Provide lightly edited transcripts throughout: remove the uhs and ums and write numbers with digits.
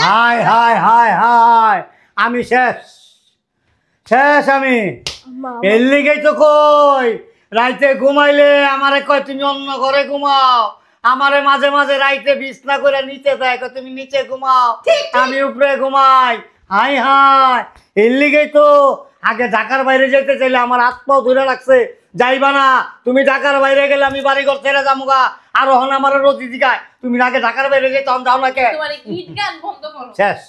High high high high আমি শেষ শেষ আমি এর লিগেই তো কই রাইতে ঘুমাইলে আমারে কয় তুমি অন্য ঘরে ঘুমাও আমারে মাঝে মাঝে রাইতে বিছনা করে নিচে যায় কয় তুমি নিচে ঘুমাও আমি উপরে ঘুমাই হাই হাই এর লিগেই তো আগে ঢাকার বাইরে যেতে চাইলে আমার হাত পাও ধরে রাখছে যাইবা না তুমি ঢাকার বাইরে গেলে আমি বাড়ি ঘর ছেড়ে যামুগা আর হন আমার রতি দিগায় তুমি আগে ঢাকার বাইরে যাই তখন যাও না কে তোমার ইট গান বন্ধ করো শেষ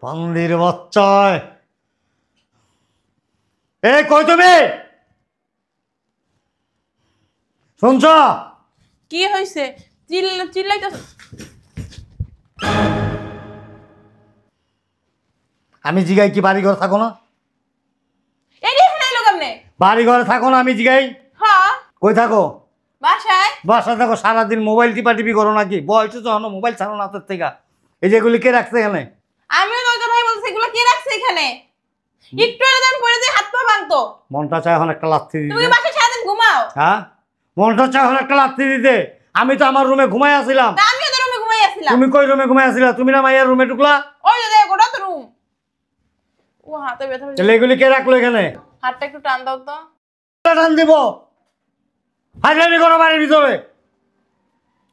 বান্দির বাচ্চায় এ কই তুমি শুনছ কি হইছে চিল্লাইতেছ আমি জিগাই কি বাড়ি ঘর থাকো না এই রে এখানে এলো কেমনে বাড়ি ঘরে থাকো না আমি জিগাই হ্যাঁ কই থাকো বাসায় বাসায় থাকো সারাদিন মোবাইল টিপি করো নাকি বয়সে তো হনো মোবাইল ছাড়ো না হাতের থেকে এই যেগুলি কে রাখছে এখানে আমিও তো ওই কথাই বলছি এগুলো কে রাখছে এখানে একটু আগে আমি পড়ে যাই হাত পা ভাঙতো মনটা চায় এখন একটা লাথি তুমি দিতে বাসায় সারাদিন ঘুমাও হ্যাঁ মনটা চায় এখন একটা লাথি দিতে আমি তো আমার রুমে ঘুমাই আসছিলাম তা আমিও তো রুমে ঘুমাই আসছিলাম তুমি কই রুমে ঘুমাই আসছিলা তুমি না মাইয়ার রুমে ঢুকলা ওই যে দেখো ওটা তো রুম ও হাতে ব্যথা পেয়েছে। তাহলে এগুলি কে রাখলো এখানে হাতটা একটু টান দাও তো টান দিব হাজারি করো বাড়ির ভিতরে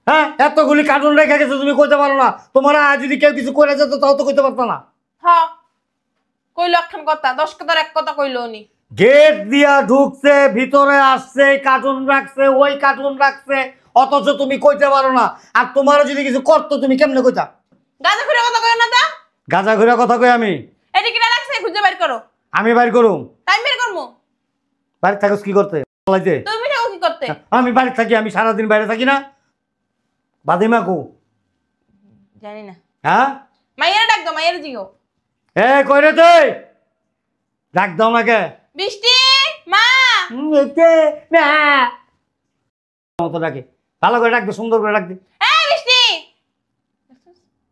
হ্যাঁ এতগুলি কার্টুন রেখে গেছে তুমি কইতে পারো না তোমার আর যদি কেউ কিছু করে যেত তাও তো কইতে পারতো না হ্যাঁ কইলো একখান কথা 10 কথার এক কথা কইলো উনি গেট দিয়া ঢুকছে ভিতরে আসছে কার্টুন রাখছে ওই কার্টুন রাখছে অথচ তুমি কইতে পারো না আর তোমার যদি কিছু করতো তুমি কেমনে কইতা গাজা ফিরে কথা কইও না তা গাজা ঘুরে কথা কই আমি এটা কি রাখছে খুঁজে বের করো আমি বাইর করুম টাইম বের করমু বাড়ি থাকস কি করতে লাইতে তুমি যাও কি করতে আমি বাড়ি থাকি আমি সারাদিন বাইরে থাকি না বাদিমা কো জানি না হ্যাঁ মাইয়ারে ডাক দাও মাইয়ারে জিগো এ কই রে তুই ডাক দাও না কে বৃষ্টি মা এতে না মতো ডাকে ভালো করে ডাকবে সুন্দর করে ডাকবে এই বৃষ্টি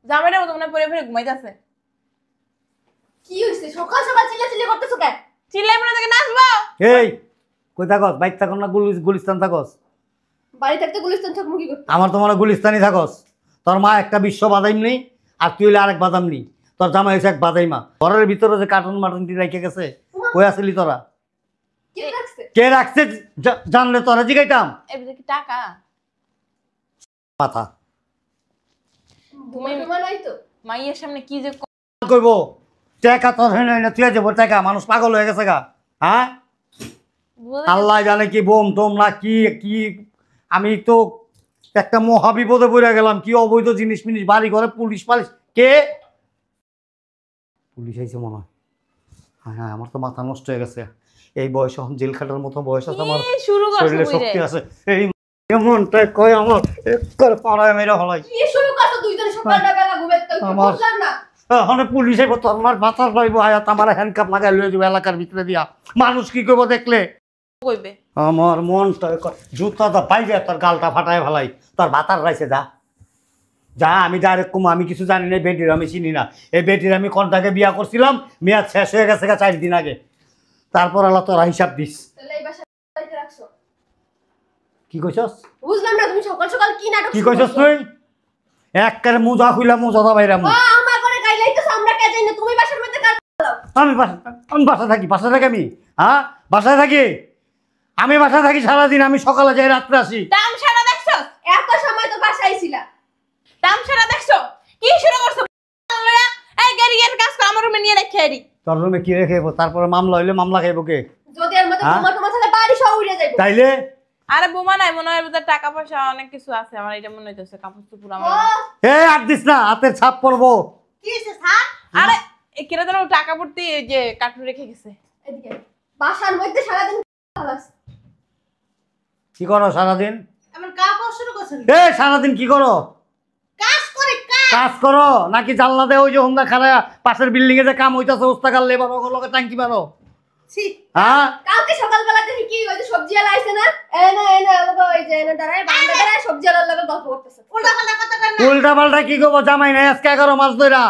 জামাইটা মতো মনে পড়ে পড়ে ঘুমাইতেছে কি হইছে সকাল সকাল চিল্লাচিল্লি করতেছো কেন চিল্লাই মনে থেকে নাচবো এই কই থাকস বাইক থাকস না গুলিস্তান থাকস বাড়ি থাকতে গুলিস্তান থাকবো কি করতে আমার তো মনে গুলিস্তানি থাকস তোর মা একটা বিশ্ব বাদাইম নেই আর তুই হইলে আরেক বাদাম নেই তোর জামাই হয়েছে এক বাদাইমা ঘরের ভিতরে যে কার্টুন মাটুনটি রেখে গেছে কই আসলি তোরা কে রাখছে কে রাখছে জানলে তোরা জিগাইতাম এই বুঝে কি টাকা মাথা ঘুমাই নাই তো মাইয়ের সামনে কি যে কইব টাকা তোর হয় না তুই যাবো টাকা মানুষ পাগল হয়ে গেছে গা হ্যাঁ আল্লাহ জানে কি বোম টোম না কি কি আমি তো একটা মহা বিপদে পড়ে গেলাম কি অবৈধ জিনিস মিনিস বাড়ি ঘরে পুলিশ পালিশ কে পুলিশ আইছে মনে হয় হ্যাঁ হ্যাঁ আমার তো মাথা নষ্ট হয়ে গেছে এই বয়স এখন জেল খাটার মতো বয়স আছে আমার শুরু শরীরে শক্তি আছে এই এমনটা কয় আমার একবার পাড়ায় মেরে হলাই কি শুরু করছো দুইজন সকালবেলা ঘুমাইতে আমার- বুঝলাম না ওখানে পুলিশ আইব তোর আমার মাথার পাইব আয়াত আমার হ্যান্ডকাপ লাগাই লয়ে যাবো এলাকার ভিতরে দিয়া মানুষ কি করবো দেখলে কইবে আমার মনটা জুতাটা পাইবে তোর গালটা ফাটায় ফেলাই তোর ভাতার রাইছে যা যা আমি ডাইরেক্ট কম আমি কিছু জানি না বেটির আমি চিনি না এই বেটির আমি কন্টাকে বিয়া করছিলাম মেয়াদ শেষ হয়ে গেছে 4 দিন আগে তারপর আল্লাহ তোরা হিসাব দিস তাহলে এই বাসা বাড়িতে রাখছো কি কইছস বুঝলাম না তুমি সকাল সকাল কি নাটক কি কইছস তুই একবারে মোজা খুইলা মোজাটা বাইরা মু আমার করে গাইলাইতেছ আমরা কে জানি না তুমি বাসার মধ্যে কাজ আমি বাসায় থাকি আমি হ্যাঁ বাসায় থাকি আমি বাসায় থাকি সারাদিন আমি সকালে যাই রাত্রে আসি তামসারা দেখছো এত সময় তো বাসায় ছিলা তামসারা দেখছো কি শুরু করছো লয়া এই গাড়ির কাজ কর আমার রুমে নিয়ে রেখে আরি তোর রুমে কি রেখে তারপরে মামলা হইলে মামলা খাইবো কে যদি এর মধ্যে তোমার তাহলে বাড়ি সব উড়ে যাইবো তাইলে আরে বোমা নাই মনে হয় বুঝা টাকা পয়সা অনেক কিছু আছে আমার এটা মনে হইতেছে কাপড় চোপড় আমার এ আর দিস না হাতের ছাপ পড়বো কি হইছে স্যার আরে এই কিরা যেন টাকা পড়তে এই যে কার্টুন রেখে গেছে এদিকে বাসার মধ্যে সারাদিন খালাস কি করো সারাদিন আমার কাজ শুরু করছেন এ সারাদিন কি করো কাজ করে কাজ কাজ করো নাকি জানলা দেয় ওই যে হোমদা খারা পাশের বিল্ডিং এ যে কাম হইতাছে ওস্তাকার লেবার ওগুলোকে ট্যাঙ্কি মারো ছি হ্যাঁ কালকে সকালবেলা দেখি কি ওই যে সবজি আলা আইছে না এনে আমাকে ওই যে এনে দাঁড়ায় বান্দা দাঁড়ায় সবজি আলার লগে গল্প করতেছে। উল্টা পাল্টা কথা কর না। উল্টা পাল্টা কি করবো জামাই নাই আজকে 11 মাস ধইরা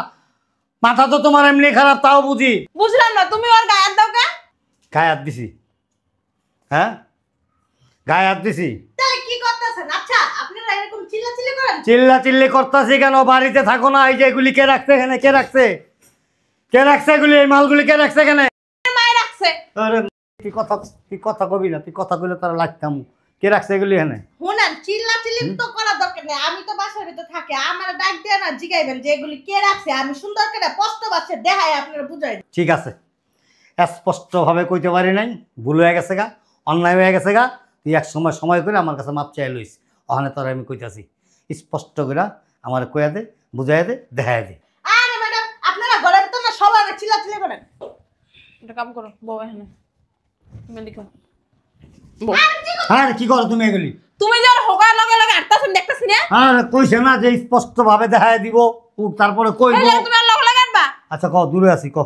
মাথা তো তোমার এমনি খারাপ তাও বুঝি বুঝলাম না তুমি ওর গায়ে হাত দাও কে? গায়ে হাত দিছি হ্যাঁ গায়ে হাত দিছি তাহলে কি করতেছেন? আচ্ছা আপনারা এরকম চিল্লাচিল্লি করেন? চিল্লা চিল্লি করতেছি কেন বাড়িতে থাকো না এই যে এগুলি কে রাখছে এখানে কে রাখছে এগুলি এই মালগুলি কে রাখছে এখানে মায়ের রাখছে। আরে তুই কথা কবি না তুই কথা কইলে তারা লাগতাম কে রাখছে এগুলি এখানে শুনেন চিল্লাচিল্লি তো করার দরকার নেই, আমি তো বাসার ভিতরে থাকি, আমার ডাক দিয়ে না জিগাইবেন যে এগুলি কে রাখছে, আমি সুন্দর করে স্পষ্ট ভাষায় দেখাই আপনারা বুঝাই দিই। ঠিক আছে স্পষ্টভাবে কইতে পারি নাই ভুল হয়ে গেছে গা অন্যায় হয়ে গেছে গা তুই এক সময় করে আমার কাছে মাপ চাই লইস ওখানে তোর আমি কইতাছি স্পষ্ট করে আমার কইয়া দে বুঝাইয়া দে দেখাইয়া দে আরে ম্যাডাম আপনারা ঘরের ভিতরে না সবাই চিল্লাচিল্লি করেন। একটা কাম করো বউ এখানে তুমি লিখো বউ হ্যাঁ কি করো তুমি এগুলি তুমি যে হোগার লগে লগে আটতাছেন দেখতাছি না আর কইছে না যে স্পষ্টভাবে দেখাইয়া দিব ও তারপরে কইব এই যে তুমি আর লগে লগে আনবা। আচ্ছা কও দূরে আছি ক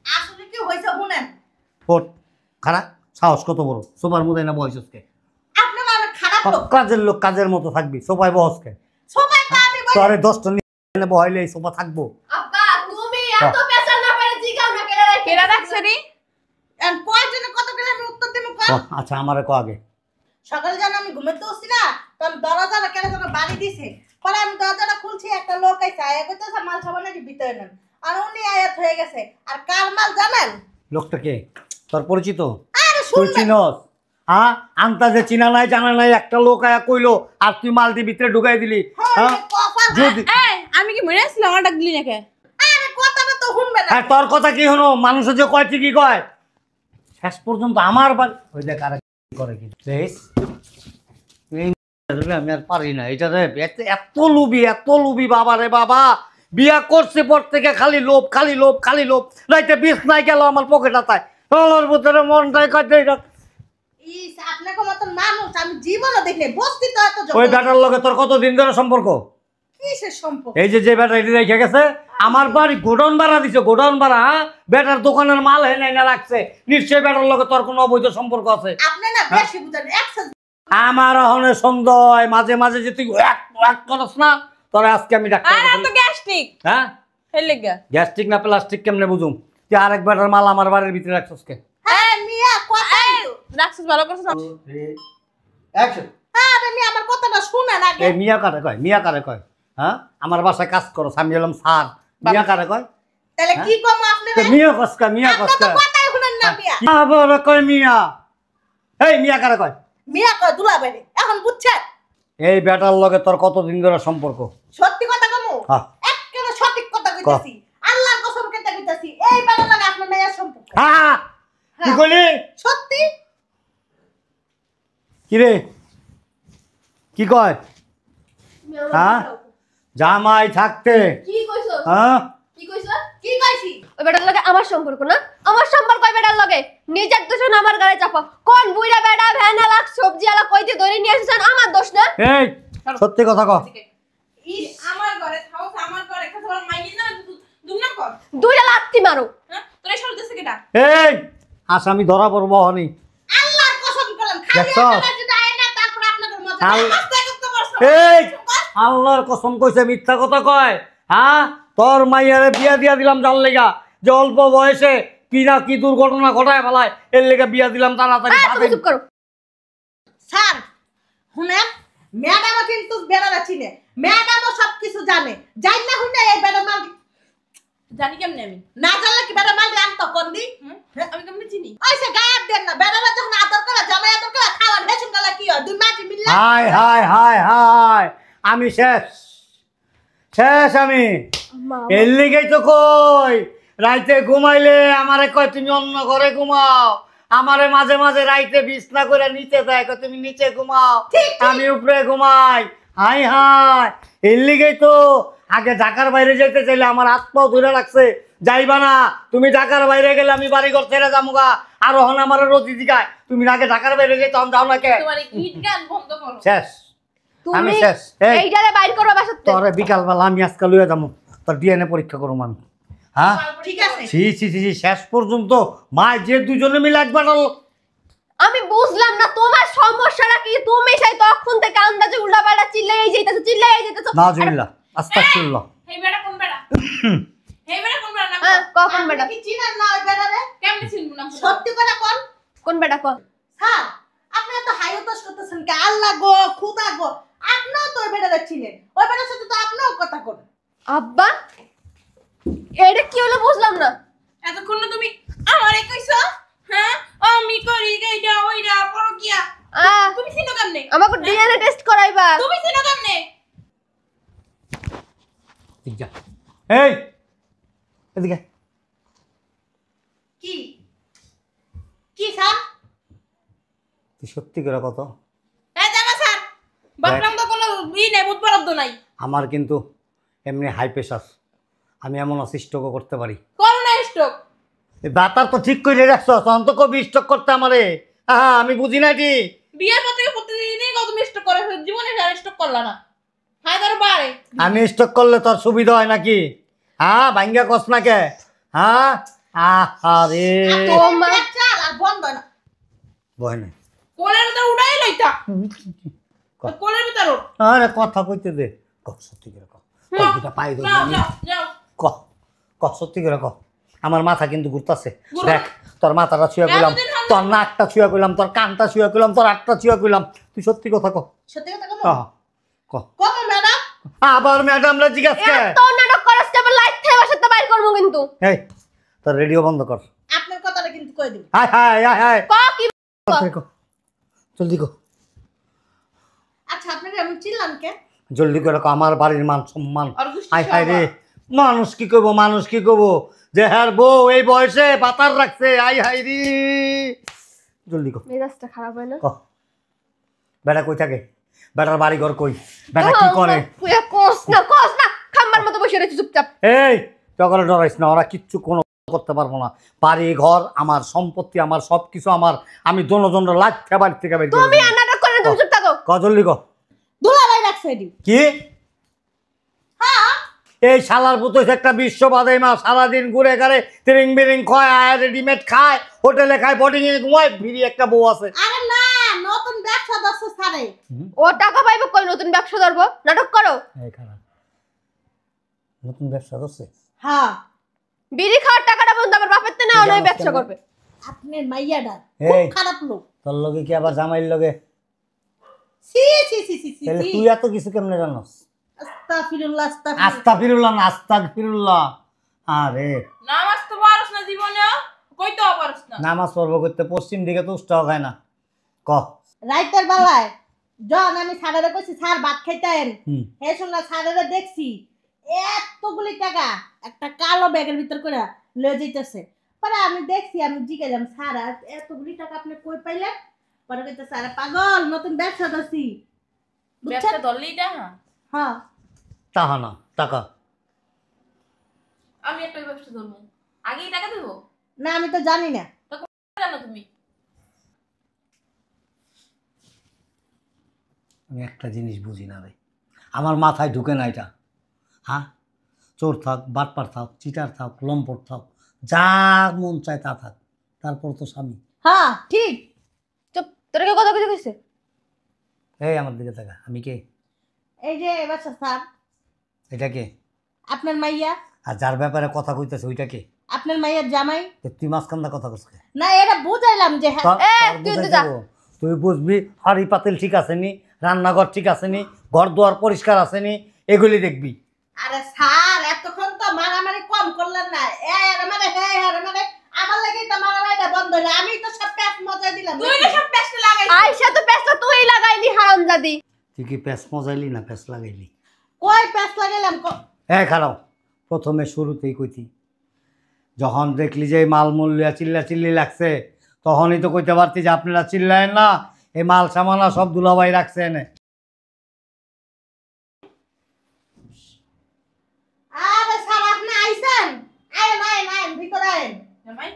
আসলে কি হইছে শুনেন, কোট খারাপ সাহস কত বড় সোফার মধ্যে না বয়সকে আপনারা অনেক খারাপ লোক। কাজের লোক কাজের মতো থাকবি সোফায় বসকে সবাই তো আমি বলি তোরে 10টা নিয়ে বহাইলে এই সোফা থাকবো আব্বা তুমি এত পেছাল না পারে জিগাও না কেন রাখি কেরা রাখছে রে এন্ড কয়জনে কত করে আমি উত্তর দেব কর। আচ্ছা আমারে ক আগে সকালে যখন আমি ঘুমাতে বসছি না তখন দরজাটা কেন যেন বাড়ি দিছে, পরে আমি দরজাটা খুলছি একটা লোক আইছে আয়া কইতেছে মাল সাবান নাকি ভিতরে নেন, আর উনি আয়াত হয়ে গেছে। আর কার মাল জানেন? লোকটা কে তোর পরিচিত আরে তুই শুনলেন চিনস হ্যাঁ আন্তাজে চিনা নাই জানা নাই একটা লোক আয়া কইলো আর তুই মালটি ভিতরে ঢুকাই দিলি হ্যাঁ যদি এই আমি কি মরে আসছিলাম আমার ডাক দিলি নাকি? আরে কথাটা তো শুনবে না। হ্যাঁ তোর কথা কি হলো মানুষ যে কয় ঠিকই কয় শেষ পর্যন্ত আমার বাড়ি ওই দেখ আর কি করে কি দেখ আমি আর পারি না এটা রে এত লুবি বাবা রে বাবা বিয়া করছে পর থেকে খালি লোভ রাইতে বিষ নাই গেল আমার পকেট আতায় তোর ভিতরে মনটাই কাটে ইস আপনাকে মতন মানুষ আমি জীবনও দেখিনি, বস্তি তো এত ওই ব্যাটার লগে তোর কতদিন ধরে সম্পর্ক কিসের সম্পর্ক? এই যে ব্যাটা এটি রেখে গেছে আমার বাড়ি গোডাউন ভাড়া দিছে গোডাউন ভাড়া হ্যাঁ ব্যাটার দোকানের মাল হেনে না রাখছে নিশ্চয়ই ব্যাটার লগে তোর কোনো অবৈধ সম্পর্ক আছে আপনি না বেশি বুঝেন এক্সেস। আমার অহনে সন্দেহ মাঝে মাঝে যে তুই এক করস না তোরা আজকে আমি ডাক্তার আর এত গ্যাস্ট্রিক হ্যাঁ হেল লাগা। গ্যাস্ট্রিক না প্লাস্টিক কেমনে বুঝুম তুই আরেক ব্যাটার মাল আমার বাড়ির ভিতরে রাখছস কে হ্যাঁ মিয়া কথা রাখছিস ভালো করছিস। অ্যাকশন আরে মিয়া আমার কথাটা শুনেন আগে। এই মিয়া কারে কয় হ্যাঁ আমার বাসায় কাজ করো আমি হলাম স্যার মিয়া কারে কয় তাহলে কি কম আপনি? তো মিয়া কসকা আপনার তো কথাই শুনেন না মিয়া। আবার কয় মিয়া এই মিয়া কারে কয় মিয়া কয় দুলাভাই এখন বুঝছেন? এই ব্যাটার লগে তোর কতদিন ধরে সম্পর্ক সত্যি কথা কমু হ্যাঁ। একেবারে সঠিক কথা কইতাছি, আল্লাহর কসম কেটে কইতাছি এই বেলা লাগে আপনার মেয়ের সম্পর্ক। হ্যাঁ কি কইলি সত্যি কি রে কি কয় হ্যাঁ জামাই থাকতে কি কইছস হ্যাঁ কি কইছস কি কইছি? ওই বেটার লগে আমার সম্পর্ক না আমার সম্পর্ক ওই বেটার লগে নিজের দোষ না আমার গায়ে চাপা কোন বুইড়া বেটা ভ্যানা লাগ সবজি আলা কইতে ধরে নিয়ে আসছেন আমার দোষ না এই সত্যি কথা কও ইস আমার ঘরে থাও আমার ঘরে একটা তোমার মাইনি না দুম না কর দুইটা লাত্তি মারো হ্যাঁ তোরে শুনতেছে কেডা? এই আসামি ধরা পড়বো হনি আল্লাহর কসম করলাম খালি দেখছো? আপনারা যদি আয় না তারপর আপনাদের মজা আল- আস্তে করতে পারছো। এই আল্লাহর কসম কইছে মিথ্যা কথা কয় হ্যাঁ তোর মাইয়ারে বিয়া দিয়া দিলাম যার লেগা যে অল্প বয়সে কি না কি দুর্ঘটনা ঘটায় ফেলায় এর লেগে বিয়া দিলাম তাড়াতাড়ি তুমি ভাবে চুপ করো স্যার শুনেন ম্যাডামও কিন্তু বেড়ারা চিনে, ম্যাডামও সবকিছু জানে, জানি না হুইনা এই বেড়া মাল জানি কেমনে আমি না জানলে কি বেড়া মাল আনতো কোন দি আমি কেমনে চিনি? ওইসে গায়েব দেন না বেড়ারা যখন আদর করে জামাই আদর করে খাওয়ার হেসুন গলা কি হয় দুই মাঝে মিললে হাই আমি শেষ আমি এর লিগেই তো কই রাইতে ঘুমাইলে আমারে কয় তুমি অন্য ঘরে ঘুমাও আমারে মাঝে মাঝে রাইতে বিছনা করে নিচে দেয় কয় তুমি নিচে ঘুমাও আমি উপরে ঘুমাই হাই এর লিগেই তো আগে ঢাকার বাইরে যেতে চাইলে আমার হাত পাও ধরে রাখছে যাইবা না তুমি ঢাকার বাইরে গেলে আমি বাড়িঘর ছেড়ে যামুগা আর হন আমার রতি দিকায় তুমি আগে ঢাকার বাইরে যেতে যাও না কে তোমার গীত গান বন্ধ করো। শেষ আমি তুমি শেষ। এই এইটারে বাইর করো বাসাতে। তোরে বিকালবেলা আমি আজকে লইয়া যাবো, তোর ডিএনএ পরীক্ষা করবো আমি। হ্যাঁ ঠিক আছে ছি ছি ছি ছি, শেষ পর্যন্ত মা যে দুজনে মিলে একবার আমি বুঝলাম না তোমার সমস্যাটা কি। তুমি সেই তখন থেকে আন্দাজে উল্টাপাল্টা চিল্লাই যাইতেছো। নাজুবিল্লাহ আস্তাগফিরুল্লাহ। এই বেটা কোন বেটা এই বেটা কোন বেটা না হ্যাঁ কখন বেটা? আপনি কি চিনেন না ওই বেটারে? কেমনে চিনবো না? সত্যি কথা কোন? কোন বেটা কো? স্যার আপনি তো হাই উতাস করতেছেন কে? আল্লাহ গো খুদা গো, আপনিও তো ওই বেটারে চিনেন, ওই বেটার সাথে তো আপনিও কথা করেন। আব্বা এটা কি হলো বুঝলাম না। এতক্ষণ না তুমি আমারে কইছো হ্যাঁ আমি করি এইটা ওইটা পরকিয়া, তুমি চিনো কেমনে? আমাকে ডিএনএ টেস্ট করাইবা। তুমি চিনো কেমনে? ঠিক যা। এই এদিকে কি কি স্যার? তুই সত্যি করে কত? এই জামা স্যার বাপরাম তো কোনো ই নাই, বুধ বরাদ্দ নাই। আমার কিন্তু এমনি হাই প্রেশার, আমি এমন অসিষ্টক করতে পারি। করোনা স্ট্রোক এই বাতার তো ঠিক করে রাখছ, তখন তো কবি স্টক করতে আমারে। হ্যাঁ আমি বুঝি না কি বিয়ের পর থেকে প্রতিদিনই কত স্ট্রোক করে, জীবনে স্ট্রোক করলা না। হায় ধরো বাড়ে আমি স্টক করলে তোর সুবিধা হয় নাকি? হ্যাঁ ভাঙ্গা কস না কে? হ্যাঁ আরে তোমার চাল আর বন্ধ না, ভয় নাই। কোলের ভিতর উড়াই লইতা, কোলের ভিতর আরে কথা কইতে দে, ক সত্যি করে ক, কবিতা পাই দেব যাও আমি। যাও যাও। ক ক সত্যি করে ক। আমার মাথা কিন্তু ঘুরতাছে। দেখ তোর মাথাটা ছুঁয়া কইলাম, তোর নাকটা ছুঁয়া কইলাম, তোর কানটা ছুঁয়া কইলাম, তোর হাতটা ছুঁয়া কইলাম। তুই সত্যি কথা ক। সত্যি কথা কম হ্যাঁ ক। কম ম্যাডাম। আবার ম্যাডামরা জিজ্ঞাসা কে? এত নাটক করছ কেবল লাইট থেকে বাসাতে বাইর করব কিন্তু। এই তোর রেডিও বন্ধ কর। আপনার কথাটা কিন্তু কই দিন। হাই হাই হাই হাই ক কি জলদি কর, জলদি কর, আচ্ছা আপনাকে আমি চিনলাম কে? জলদি করে ক। আমার বাড়ির মান সম্মান। আর গুষ্টি হাই হাই রে, মানুষ কি করবো, মানুষ কি করবো যে হ্যার বউ এই বয়সে পাতার রাখছে। আই হাই রে, জলদি কর মেজাজটা খারাপ হয় না? ক। বেটা কই থাকে? বেটার বাড়ি ঘর কই? বেটা কি করে? তুই কোস না খাম্বার মতো বসে রইছিস চুপচাপ। এই সকলে ডরাইস না, ওরা কিচ্ছু কোনো করতে পারবো না। বাড়ি ঘর আমার, সম্পত্তি আমার, সবকিছু আমার। আমি দোনো লাইট বাড়ি থেকে বের করে তুমি দেব। আর নাটক করে না, তুমি চুপ থাকো। ক জলদি ক। দুলাভাই রাখছে এডি। কি হ্যাঁ এই শালার পুতো একটা বিশ্ব বাদাই মা, সারাদিন ঘুরে ঘাড়ে তিরিং বিরিং খায়, আর রেডিমেড খায়, হোটেলে খায়, বোর্ডিং এ ঘুমায়, ফিরি একটা বউ আছে। আরে না, নতুন ব্যবসা দর্শক ছাড়ে। ও টাকা পাইবে কই নতুন ব্যবসা ধরবো? নাটক করো। এই খারাপ নতুন ব্যবসা করছে। হ্যাঁ বিড়ি খাওয়ার টাকাটা বন্ধ আমার বাপের তে না ওই ব্যবসা করবে। আপনার মাইয়াডা এই। খুব খারাপ লোক। তোর লগে কি আবার জামাইর লগে? সি সি সি সি সি তাহলে তুই এত কিছু কেমনে জানোস? আস্তাগফিরুল্লাহ আস্তাগফিরুল্লাহ। আস্তাগফিরুল্লাহ না আস্তাগফিরুল্লাহ। আরে নামাজ তো পারছ না জীবনে, কইতেও পারছ না। নামাজ পড়বো করতে পশ্চিম দিকে তো উষ্টাও খায় না। ক। রাইতের বেলায় যখন আমি স্যারেরা কইছি স্যার ভাত খাইতেন, হুম। হে শুনলা স্যারেরা দেখছি এতগুলি টাকা একটা কালো ব্যাগের ভিতর করে লয়ে যাইতেছে। পরে আমি দেখছি, আমি জিজ্ঞাসলাম স্যার আর এতগুলি টাকা আপনি কই পাইলেন? পরে কইতে স্যার পাগল নতুন ব্যবসা ধরছি। ব্যবসা ধরলেই টাকা? হ্যাঁ তাহা না টাকা। আমি একটা ব্যবসা ধরবো, আগেই টাকা দেবো? না আমি তো জানি না। জানো তুমি? আমি একটা জিনিস বুঝি না রে, আমার মাথায় ঢুকে না এটা। হ্যাঁ চোর থাক, বাটপার থাক, চিটার থাক, লম্পট থাক, যা মন চায় তা থাক, তারপর তো স্বামী। হ্যাঁ ঠিক। চুপ, তোর কি কথা কিছু কইছে? এই আমার দিকে থাকা, আমি কে? এই যে ব্যবসা স্যার এটা কে? আপনার মাইয়া, আর যার ব্যাপারে কথা কইতেছে ওইটা কে? আপনার মাইয়ার জামাই। তো তুই মাঝখানটা কথা কইছিস। না এটা বুঝাইলাম যে হ্যাঁ। তুই বুঝবি হাড়ি পাতিল ঠিক আছে নি, রান্নাঘর ঠিক আছে নি, ঘর দুয়ার পরিষ্কার আছে নি, এগুলি দেখবি। আরে স্যার এতক্ষণ তো মারামারি কম করলেন না। আমার লাগি তো মারামারিটা বন্ধ হলো। আমি তো সব প্যাচ মজা দিলাম। তুই না সব প্যাচ লাগাই। আয়শা তো পেছটা তুই লাগাইলি হারামজাদি। তুই কি প্যাঁচ মজাইলি না প্যাঁচ লাগাইলি? কই প্যাচ লাগাইলাম? হ্যাঁ খারাপ, প্রথমে শুরুতেই কইতি, যখন দেখলি যে এই মাল মূল্য চিল্লি লাগছে, তখনই তো কইতে পারতি যে আপনারা চিল্লায়েন না, এই মাল সামানা সব দুলাভাই রাখছেন। আরে স্যার আপনি আইছেন? আয়েন আয়েন আয়েন ভিতরে আয়েন। জামাই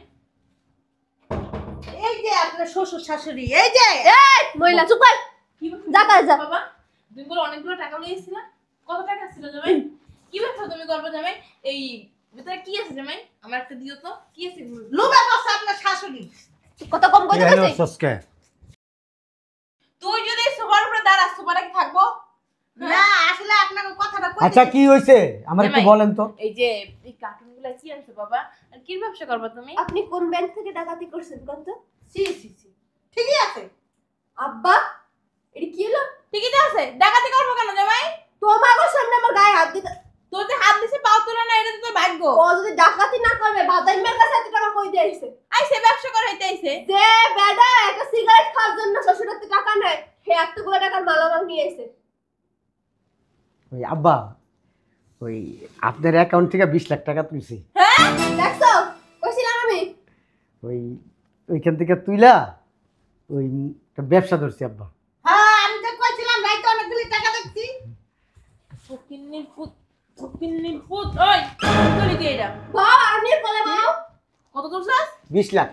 এই যে আপনার শ্বশুর শাশুড়ি, এই যে। এই মহিলা চুপ কর। কি যা কাজ যা। বাবা তুমি বলে অনেকগুলো টাকা লইছিলা, কত টাকা ছিল জামাই? কি ব্যবসা তুমি করবে জামাই? এই ভিতরে কি আছে জামাই? আমার একটা দিও তো, কি আছে? লোভে বসে আপনার শাশুড়ি। কত কম কইতে হ্যালো কইছি সস্কে তুই যদি সোফার উপরে দাঁড়াস, সোফাটা কি থাকবো? না আসলে আপনাকে কথাটা কই আচ্ছা কি হইছে আমার একটু জামাই, বলেন তো। এই যে এই কার্টুনগুলো কি আনছো বাবা? আর কি ব্যবসা করবে তুমি? আপনি কোন ব্যাংক থেকে ডাকাতি করছেন কোন তো সি সি সি ঠিকই আছে। আব্বা এটা কি হলো ঠিকই তো আছে, ডাকাতি করবো কেন জামাই? তোমার সামনে আমার গায়ে হাত দিতে তোর যে হাত দিছে পাও তোলা না, এটা তো তোর ভাগ্য। ও যদি ডাকাতি না করবে বাদাইমের কাছে এত টাকা কই দিয়েছে আইসে ব্যবসা করে হইতে আইছে। যে বেডা একটা সিগারেট খাওয়ার জন্য শ্বশুরের থেকে টাকা নেয় সে এতগুলো টাকার মালামাল নিয়ে এসে ওই আব্বা ওই আপনার অ্যাকাউন্ট থেকে 20 লাখ টাকা তুলছি। হ্যাঁ দেখছো কইছিলাম আমি ওই ওইখান থেকে তুইলা ওই একটা ব্যবসা ধরছি আব্বা। হ্যাঁ আমি তো কইছিলাম রাইতে অনেকগুলি টাকা দেখছি। ফকিন্নির পুত, ফকিন্নির পুত। ওই তুলি দিয়ে এটা বাবা আমি বলে বাবা কত তুলছাস? 20 লাখ।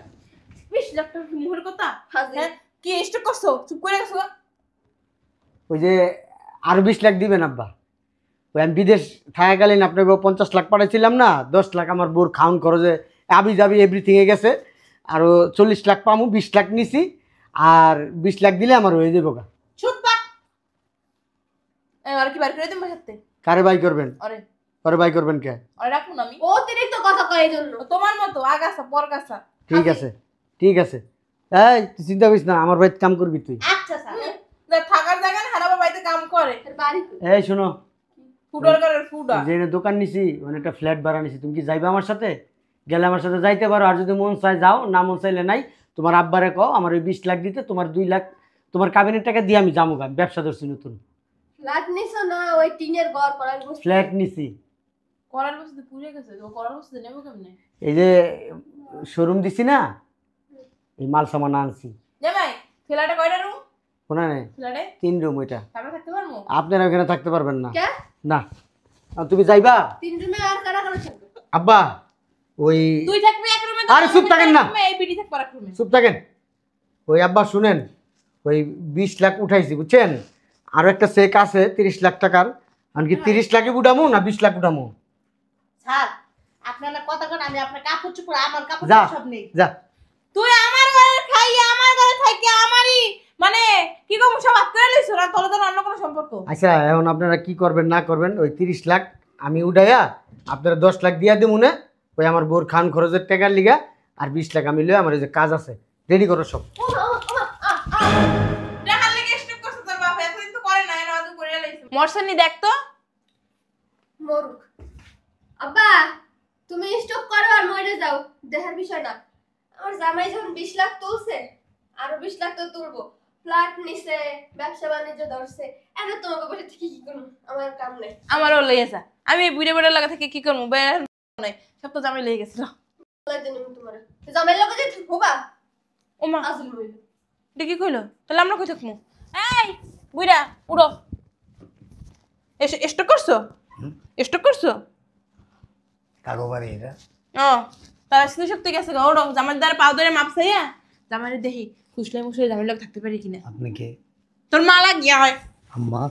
20 লাখ টাকা কি মুখের কথা? হাজির। হ্যাঁ কি স্টক করছো? চুপ করে গেছো? ওই যে আরো 20 লাখ দিবেন আব্বা। ওই আমি বিদেশ থাকাকালীন আপনাকে 50 লাখ পাঠাইছিলাম না, 10 লাখ আমার বোর খাউন খরচে আবি যাবি এভরিথিং এ গেছে। আরো 40 লাখ পামু, 20 লাখ নিছি আর 20 লাখ দিলে আমার হয়ে যাবো গা। ছুটপাট আর কি বার করে দিন বাসাতে? কারে বাই করবেন? আরে কারে বাই করবেন কে? আরে রাখুন আমি অতিরিক্ত কথা কয় এই জন্য তোমার মতো আগাছা পরগাছা। ঠিক আছে ঠিক আছে। এই তুই চিন্তা করিস না, আমার বাড়িতে কাম করবি তুই। আচ্ছা স্যার না থাকার জায়গা না, হারাবা বাড়িতে কাম করে। এর বাড়ি এই শোনো, ফুডার করে ফুডা। যে দোকান নিছি মানে একটা ফ্ল্যাট ভাড়া নিছি, তুমি কি যাইবা আমার সাথে? গেলে আমার সাথে যাইতে পারো, আর যদি মন চায় যাও, না মন চাইলে নাই। তোমার আব্বারে কও আমার ওই 20 লাখ দিতে, তোমার 2 লাখ তোমার কাবিনের টাকা দিয়ে আমি যাবো গা। ব্যবসা ধরছি নতুন, ফ্ল্যাট নিছো না ওই টিনের ঘর করার বসে ফ্ল্যাট নিছি। করার বসতে পুড়ে গেছে তো, করার বসতে নেবো কেমনে? এই যে শোরুম দিছি না, এই মাল সামান আনছি। জামাই ফ্ল্যাটে কয়টা রুম? শোনা নেই, ফ্ল্যাটে 3 রুম। ওইটা আমরা থাকতে পারবো? আপনারা ওখানে থাকতে পারবেন না। কে না আর তুমি যাইবা? তিন রুমে আর কারা কারা থাকবে আব্বা ওই তুই থাকবি এক রুমে, আরে চুপ থাকেন না। এই বিডি থাকবে এক রুমে। চুপ থাকেন। ওই আব্বা শুনেন, ওই 20 লাখ উঠাইছি বুঝছেন, আরো একটা চেক আছে 30 লাখ টাকার। আমি কি 30 লাখই উঠামু না 20 লাখ উঠামু? স্যার আপনারা কথা কোন, আমি আপনার কাপড় চোপড় আমার কাপড় যা সব নেই। যা। তুই আমার ঘরে খাই, আমার ঘরে থাকি, আমারই মানে কি কম সব হাত করে লইছ না, তোর তো অন্য কোনো সম্পর্ক। আচ্ছা এখন আপনারা কি করবেন না করবেন, ওই 30 লাখ আমি উঠাইয়া আপনারা 10 লাখ দিয়া দেবো না, ওই আমার বোর খান খরচের টাকার লিগা। আর 20 লাখ আমি লই, আমার এই যে কাজ আছে রেডি করো সব। দেখার লাগি স্টক করছ তোর বাপ, এতদিন তো করে না, এর আদু করে লাইছ। মরছনি দেখ তো। মরুক আব্বা তুমি স্টপ করো আর মরে যাও, দেখার বিষয় না। আমার জামাই যখন 20 লাখ তুলছে আরো 20 লাখ তো তুলবো, ফ্ল্যাট নিছে, ব্যবসা বাণিজ্য ধরছে, এত তোমাকে বসে থেকে কি করবো, আমার কাম নেই। আমারও লইয়াছা, আমি বুড়ে বুড়ে লাগা থেকে কি করবো, বের নাই সব তো জামাই লই গেছিল। বলে দিন তোমার জামাইয়ের লগে যে থাকবা ওমা আসল মইল এটা কি কইলো? তাহলে আমরা কই থাকবো? এই বুইড়া উড়ো। স্টক করছো? স্টক করছো? কাগবারে এটা ও তার স্মৃতি শক্তি গেছে গো। ওড়ো জামার দ্বারা পাও ধরে মাপছাইয়া জামারে দেখি খুশলে মুশলে জামার লোক থাকতে পারি কিনা। আপনি কে? তোর মা লাগিয়া হয় আম্মা